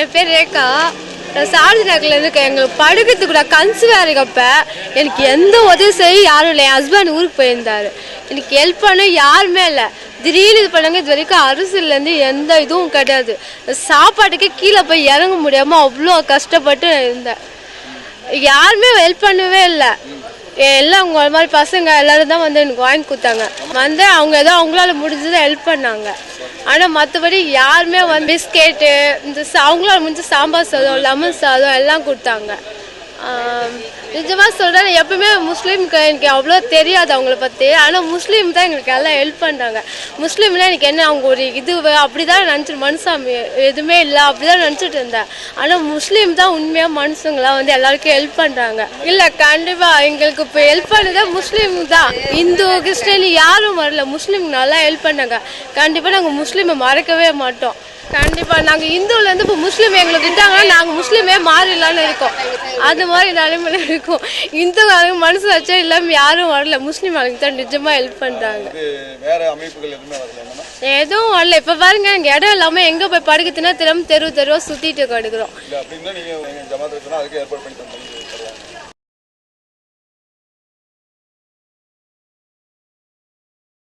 என் பேர் ரேகா. நான் சாரதி நகரில் இருக்கேன். எங்களுக்கு படுக்கிறதுக்கு கூட கன்சீவாக இருக்கப்ப எனக்கு எந்த உதவி செய்ய யாரும் இல்லை. என் ஹஸ்பண்ட் ஊருக்கு போயிருந்தார். எனக்கு ஹெல்ப் பண்ண யாருமே இல்லை. திடீர்னு இது பண்ணாங்க. இது வரைக்கும் அரசுலேருந்து எந்த இதுவும் கிடையாது. சாப்பாட்டுக்கு கீழே போய் இறங்க முடியாமல் அவ்வளோ கஷ்டப்பட்டு இருந்தேன். யாருமே ஹெல்ப் பண்ணவே இல்லை. எல்லாம் உங்களை மாதிரி பசங்க எல்லோரும் தான் வந்து எனக்கு வாங்கி கொடுத்தாங்க. வந்து அவங்க ஏதோ அவங்களால முடிஞ்சதை ஹெல்ப் பண்ணாங்க. ஆனால் மற்றபடி யாருமே வந்து பிஸ்கெட்டு இந்த அவங்களால முடிஞ்ச சாம்பார் சாதம், லெமன் சாதம் எல்லாம் கொடுத்தாங்க. நிஜமாக சொல்கிறேன், எப்பவுமே முஸ்லீமுக்கு எனக்கு அவ்வளோ தெரியாது அவங்கள பற்றி. ஆனால் முஸ்லீம் தான் எங்களுக்கு எல்லாம் ஹெல்ப் பண்ணுறாங்க. முஸ்லீமில் எனக்கு என்ன அவங்க ஒரு இது அப்படி தான் நினச்சிட்டு மனுஷாமி எதுவுமே இல்லை அப்படி தான் நினச்சிட்டு இருந்தேன். ஆனால் முஸ்லீம் தான் உண்மையாக மனுஷங்களாம் வந்து எல்லாருக்கும் ஹெல்ப் பண்ணுறாங்க. இல்லை, கண்டிப்பாக எங்களுக்கு இப்போ ஹெல்ப் பண்ணதே முஸ்லீம் தான். இந்து கிறிஸ்டின் யாரும் வரல. முஸ்லீம் நல்லா ஹெல்ப் பண்ணாங்க. கண்டிப்பாக நாங்கள் முஸ்லீமை மறக்கவே மாட்டோம். கண்டிப்பாக நாங்கள் இந்துவிலேருந்து இப்போ முஸ்லீம் எங்களுக்கு விட்டாங்கன்னா நாங்கள் முஸ்லீமே மாறிடலான்னு இருக்கோம். அது மாதிரி நிலைமையில இருக்கும். இந்து மனசு வச்சா இல்லாமல் யாரும் வரல. முஸ்லீம் ஆளுங்க தான் நிஜமாக ஹெல்ப் பண்ணுறாங்க. எதுவும் வரல. இப்போ பாருங்க, எங்கள் இடம் இல்லாமல் எங்கே போய் படுக்கிறதுனா திரும்ப தெருவாக சுற்றிட்டு கிடக்குறோம்.